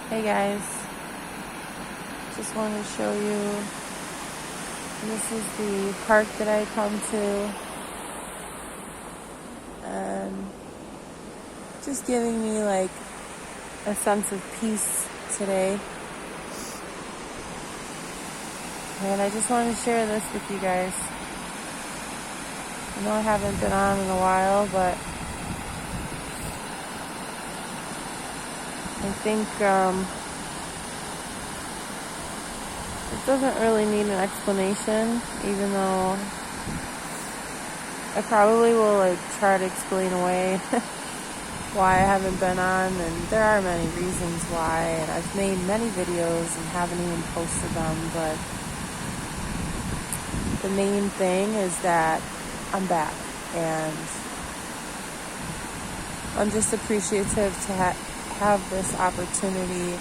Hey guys, just wanted to show you, this is the park that I come to, and just giving me like a sense of peace today. And I just wanted to share this with you guys. I know I haven't been on in a while, but I think it doesn't really need an explanation, even though I probably will try to explain away why I haven't been on, and there are many reasons why, and I've made many videos and haven't even posted them, but the main thing is that I'm back, and I'm just appreciative to have this opportunity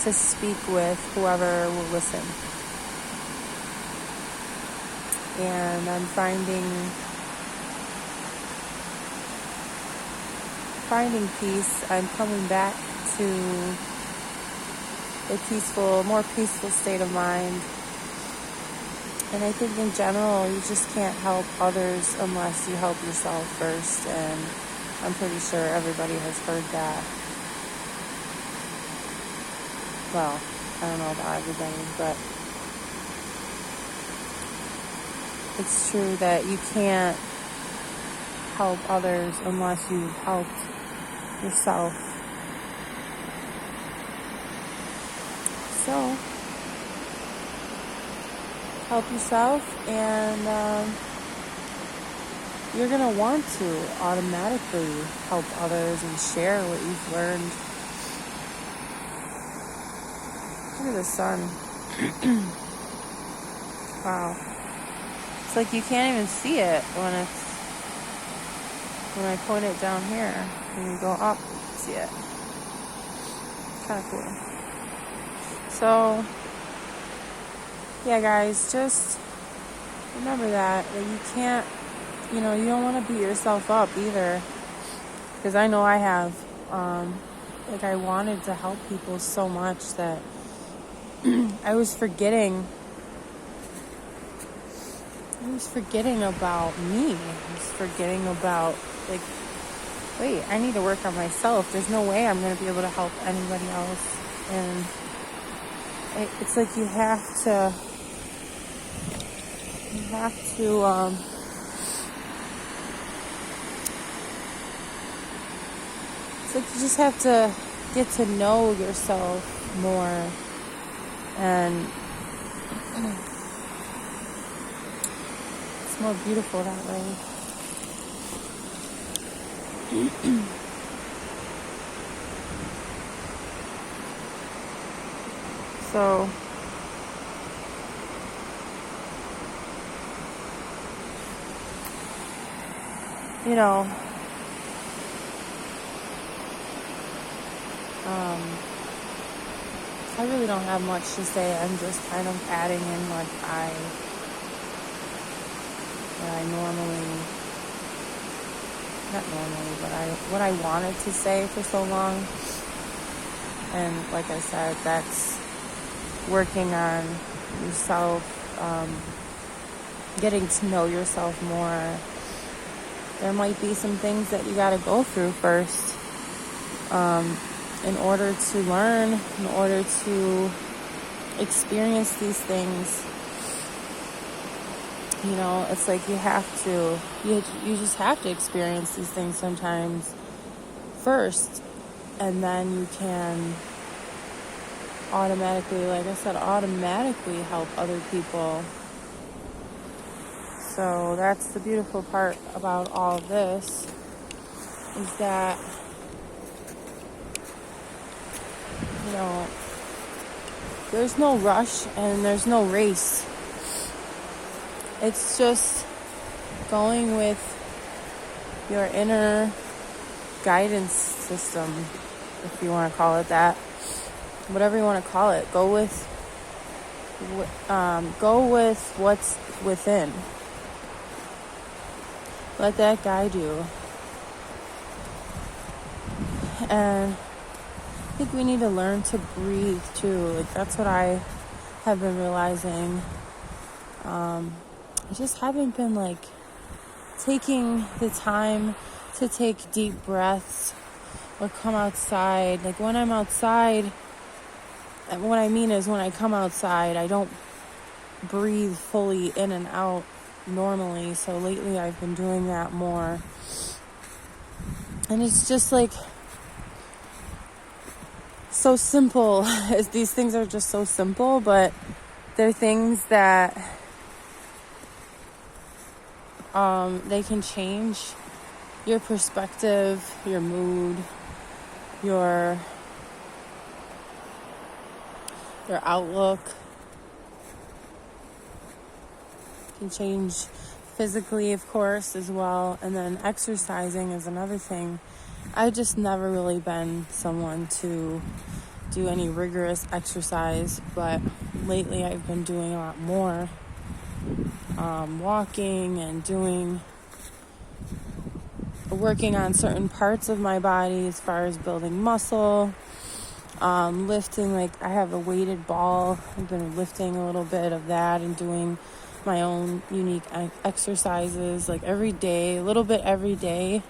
to speak with whoever will listen. And I'm finding peace. I'm coming back to a more peaceful state of mind. And I think in general, you just can't help others unless you help yourself first. And I'm pretty sure everybody has heard that. Well, I don't know about everybody, but it's true that you can't help others unless you've helped yourself. So, help yourself, and you're going to want to automatically help others and share what you've learned. Look at the sun. Wow. It's like you can't even see it when I point it down here. When you go up, you can see it. Kind of cool. So, yeah, guys, just remember that you can't, you don't want to beat yourself up either. Because I know I have. I wanted to help people so much that I was forgetting about me. I was forgetting about, wait, I need to work on myself. There's no way I'm going to be able to help anybody else. And it's like you have to it's like you just have to get to know yourself more. And it's more beautiful that way. So, I really don't have much to say. I'm just kind of adding in what I what I wanted to say for so long. And like I said, that's working on yourself, getting to know yourself more. There might be some things that you got to go through first, in order to learn, in order to experience these things. It's like you just have to experience these things sometimes first, and then you can automatically help other people. So that's the beautiful part about all of this, is that there's no rush and there's no race. It's just going with your inner guidance system, if you want to call it that. Whatever you want to call it. Go with what's within. Let that guide you. And think we need to learn to breathe too. Like, that's what I have been realizing. I just haven't been like taking the time to take deep breaths or come outside. Like, when I'm outside, and what I mean is when I come outside, I don't breathe fully in and out normally. So lately I've been doing that more. And it's just like so simple. These things are just so simple, but they're things that they can change your perspective, your mood, your outlook. Can change physically, of course, as well. And then exercising is another thing. I've just never really been someone to do any rigorous exercise, but lately I've been doing a lot more walking and working on certain parts of my body as far as building muscle, lifting. Like, I have a weighted ball. I've been lifting a little bit of that and doing my own unique exercises, like every day, a little bit every day.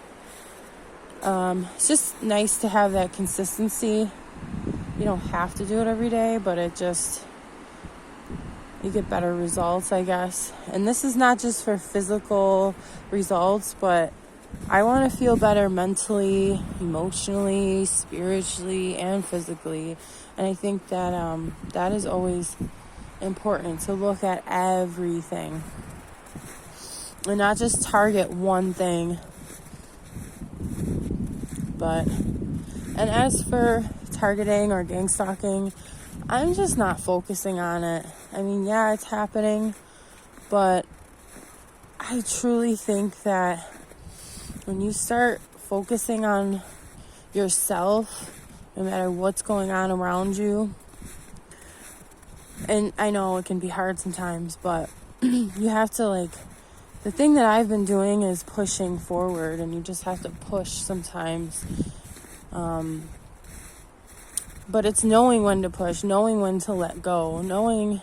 It's just nice to have that consistency. You don't have to do it every day, but you get better results, I guess. And this is not just for physical results, but I want to feel better mentally, emotionally, spiritually, and physically. And I think that that is always important, to look at everything and not just target one thing. And as for targeting or gang stalking, I'm just not focusing on it. I mean, yeah, it's happening, but I truly think that when you start focusing on yourself, no matter what's going on around you, and I know it can be hard sometimes, but you have to, the thing that I've been doing is pushing forward, and you just have to push sometimes. But it's knowing when to push, knowing when to let go, knowing,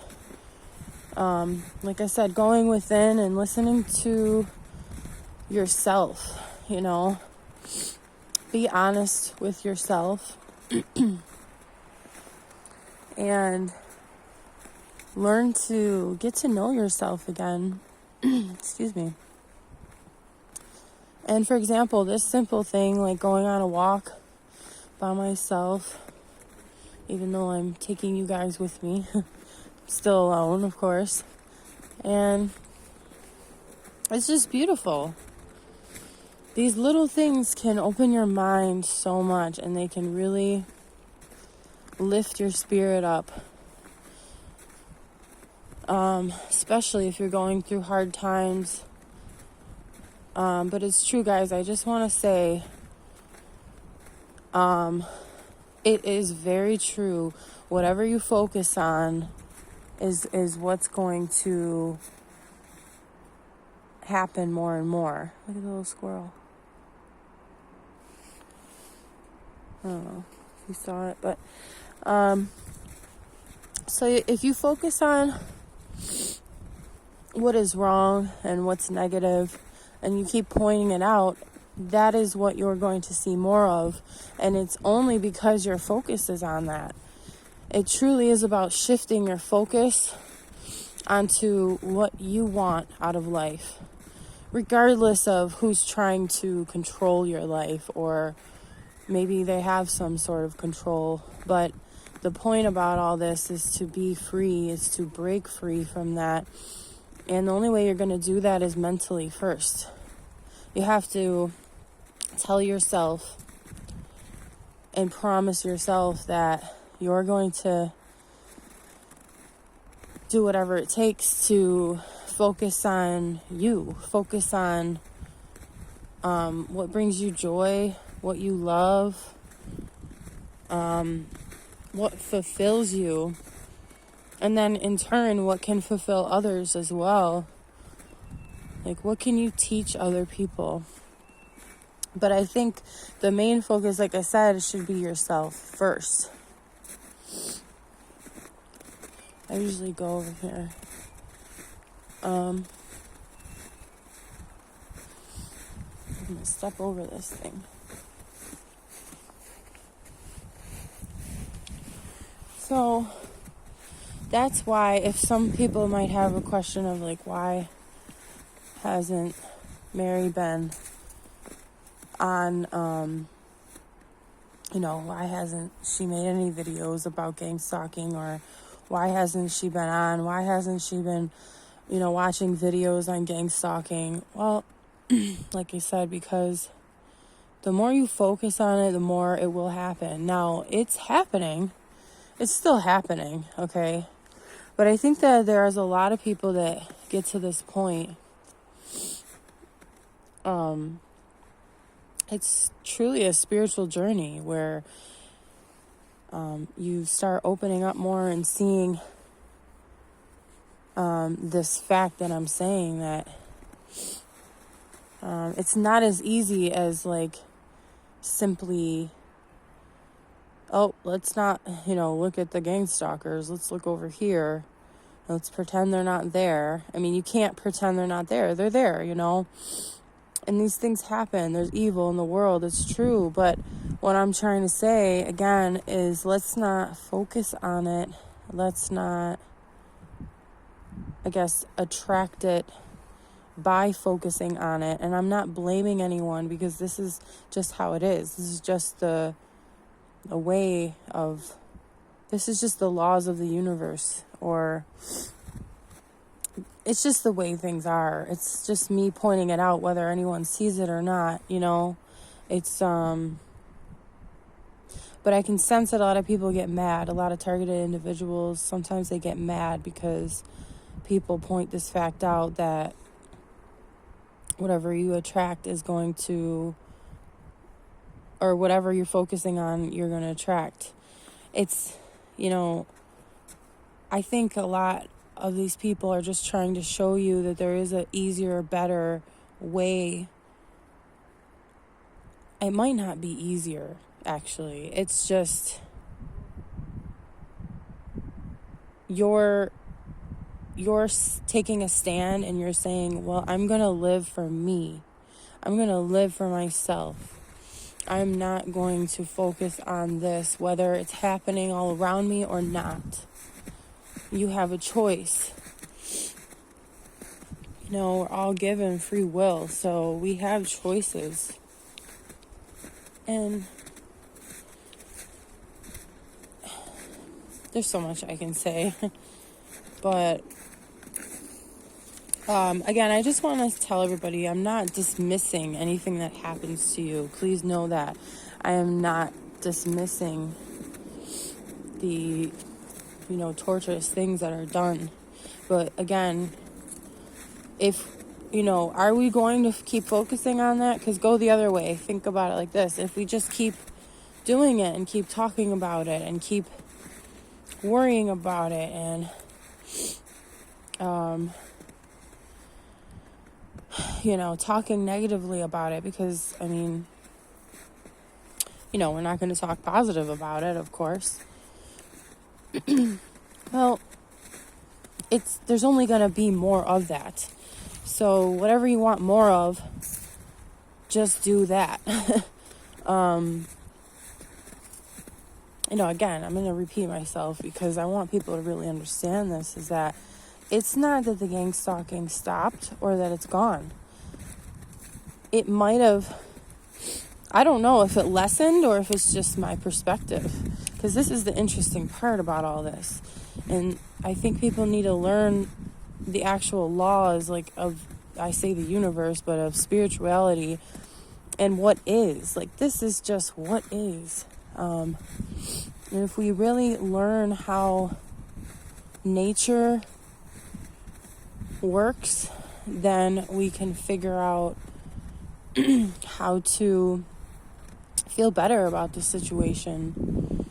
like I said, going within and listening to yourself, be honest with yourself and learn to get to know yourself again. Excuse me. And for example, this simple thing, like going on a walk by myself, even though I'm taking you guys with me, still alone, of course. And it's just beautiful. These little things can open your mind so much, and they can really lift your spirit up. Especially if you're going through hard times. But it's true, guys. I just want to say, it is very true. Whatever you focus on is what's going to happen more and more. Look at the little squirrel. I don't know if you saw it, but so if you focus on what is wrong and what's negative, and you keep pointing it out, that is what you're going to see more of. And it's only because your focus is on that. It truly is about shifting your focus onto what you want out of life, regardless of who's trying to control your life, or maybe they have some sort of control. But the point about all this is to be free, is to break free from that. And the only way you're going to do that is mentally first. You have to tell yourself and promise yourself that you're going to do whatever it takes to focus on you. Focus on what brings you joy, what you love, what fulfills you. And then in turn, what can fulfill others as well? Like, what can you teach other people? But I think the main focus, like I said, should be yourself first. I usually go over here. I'm gonna step over this thing. So that's why, if some people might have a question of like, why hasn't Mary been on, why hasn't she made any videos about gang stalking, or why hasn't she been on? Why hasn't she been, watching videos on gang stalking? Well, like I said, because the more you focus on it, the more it will happen. Now, it's happening. It's still happening, okay? But I think that there's a lot of people that get to this point. It's truly a spiritual journey where you start opening up more and seeing this fact that I'm saying, that it's not as easy as like simply, oh, let's not, look at the gang stalkers. Let's look over here. Let's pretend they're not there. I mean, you can't pretend they're not there. They're there, And these things happen. There's evil in the world. It's true. But what I'm trying to say, again, is let's not focus on it. Let's not, attract it by focusing on it. And I'm not blaming anyone, because this is just how it is. This is just the way of, this is just the laws of the universe, or it's just the way things are. It's just me pointing it out, whether anyone sees it or not, it's, but I can sense that a lot of people get mad. A lot of targeted individuals, sometimes they get mad because people point this fact out, that whatever you attract is going to, or whatever you're focusing on, you're going to attract. It's, I think a lot of these people are just trying to show you that there is an easier, better way. It might not be easier, actually. It's just you're taking a stand, and you're saying, well, I'm going to live for me. I'm going to live for myself. I'm not going to focus on this, whether it's happening all around me or not. You have a choice. We're all given free will, so we have choices. And there's so much I can say. But again, I just want to tell everybody, I'm not dismissing anything that happens to you. Please know that. I am not dismissing the, torturous things that are done. But again, if, are we going to keep focusing on that? Because go the other way. Think about it like this. If we just keep doing it and keep talking about it and keep worrying about it and, talking negatively about it, because, we're not going to talk positive about it, of course. Well, there's only going to be more of that. So whatever you want more of, just do that. Again, I'm going to repeat myself, because I want people to really understand this, is that it's not that the gang stalking stopped or that it's gone. It might have, I don't know if it lessened or if it's just my perspective, because this is the interesting part about all this. And I think people need to learn the actual laws, I say the universe, but of spirituality and what is. This is just what is. And if we really learn how nature works, then we can figure out how to feel better about the situation.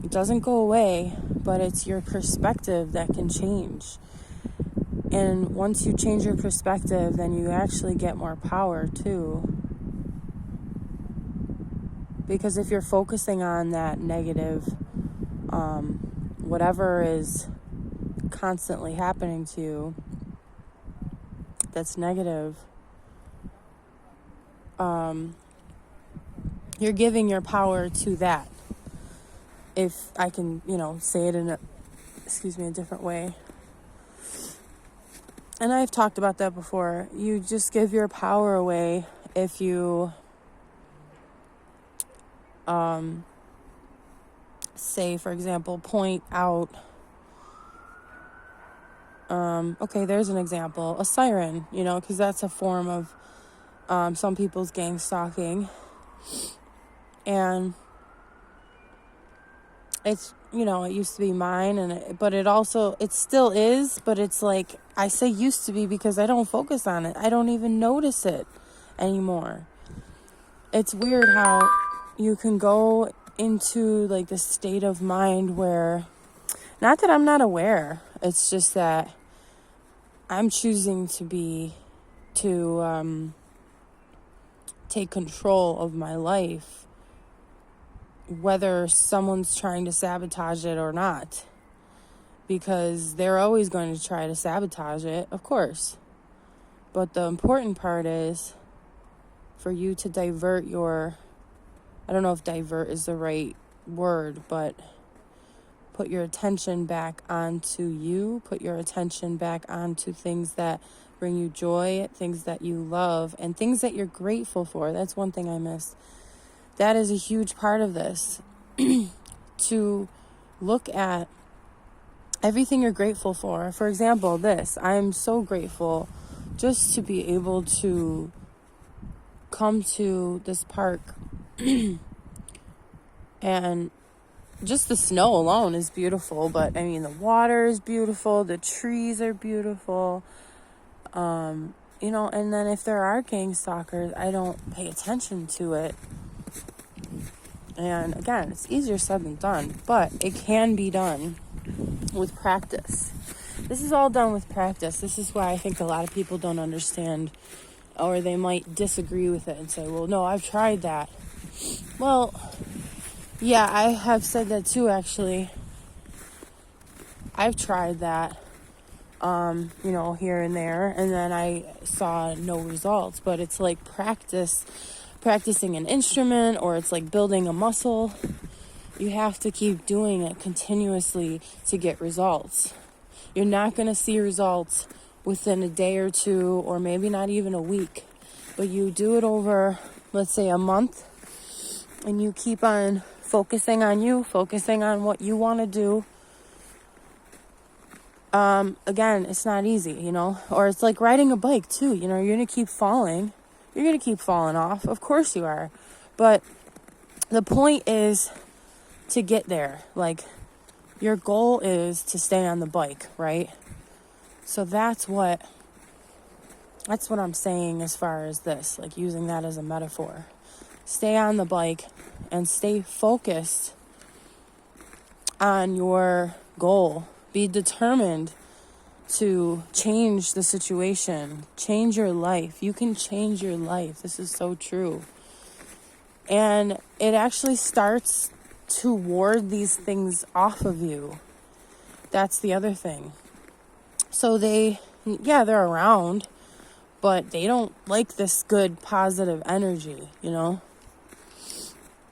It doesn't go away, but it's your perspective that can change. And once you change your perspective, then you actually get more power too. Because if you're focusing on that negative, whatever is constantly happening to you that's negative, you're giving your power to that. If I can, say it in a different way. And I've talked about that before. You just give your power away if you say, for example, point out, okay, there's an example, a siren, because that's a form of some people's gang stalking. And it's, it used to be mine, but it still is, but it's like, I say used to be because I don't focus on it. I don't even notice it anymore. It's weird how you can go into like this state of mind where, not that I'm not aware, it's just that I'm choosing to take control of my life, whether someone's trying to sabotage it or not, because they're always going to try to sabotage it, of course. But the important part is for you to divert I don't know if divert is the right word, but put your attention back onto you, put your attention back onto things that bring you joy, things that you love, and things that you're grateful for. That's one thing I missed. That is a huge part of this. To look at everything you're grateful for. For example, I'm so grateful just to be able to come to this park and just the snow alone is beautiful, but the water is beautiful, the trees are beautiful, and then if there are gang stalkers, I don't pay attention to it. And again, it's easier said than done, but it can be done with practice. This is all done with practice. This is why I think a lot of people don't understand, or they might disagree with it and say, well, no, I've tried that. Well, yeah, I have said that too, actually. I've tried that, here and there, and then I saw no results. But it's like practicing an instrument, or it's like building a muscle. You have to keep doing it continuously to get results. You're not going to see results within a day or two, or maybe not even a week. But you do it over, let's say, a month, and you keep on focusing on you, focusing on what you want to do. Again, it's not easy, or it's like riding a bike too. You're going to keep falling. You're going to keep falling off. Of course you are. But the point is to get there. Like, your goal is to stay on the bike, right? So that's what I'm saying as far as this, like using that as a metaphor. Stay on the bike and stay focused on your goal. Be determined to change the situation, change your life. You can change your life. This is so true. And it actually starts to ward these things off of you. That's the other thing. So they're around, but they don't like this good, positive energy,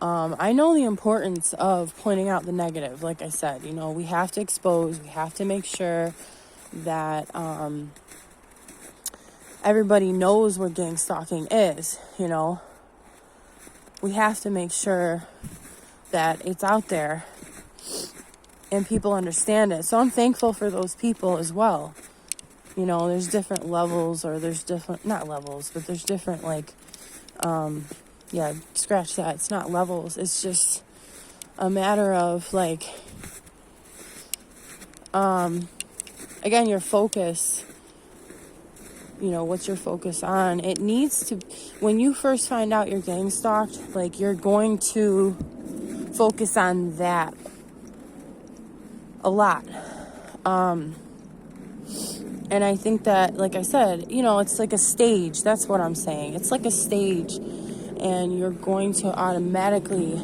I know the importance of pointing out the negative. Like I said, we have to expose, we have to make sure that everybody knows what gang stalking is, We have to make sure that it's out there and people understand it. So I'm thankful for those people as well. There's different levels, or there's different, not levels, but there's different, scratch that. It's not levels. It's just a matter of, again, your focus. What's your focus on? It needs to, when you first find out you're getting stalked, you're going to focus on that a lot. And I think that, like I said, it's like a stage. That's what I'm saying. It's like a stage. and you're going to automatically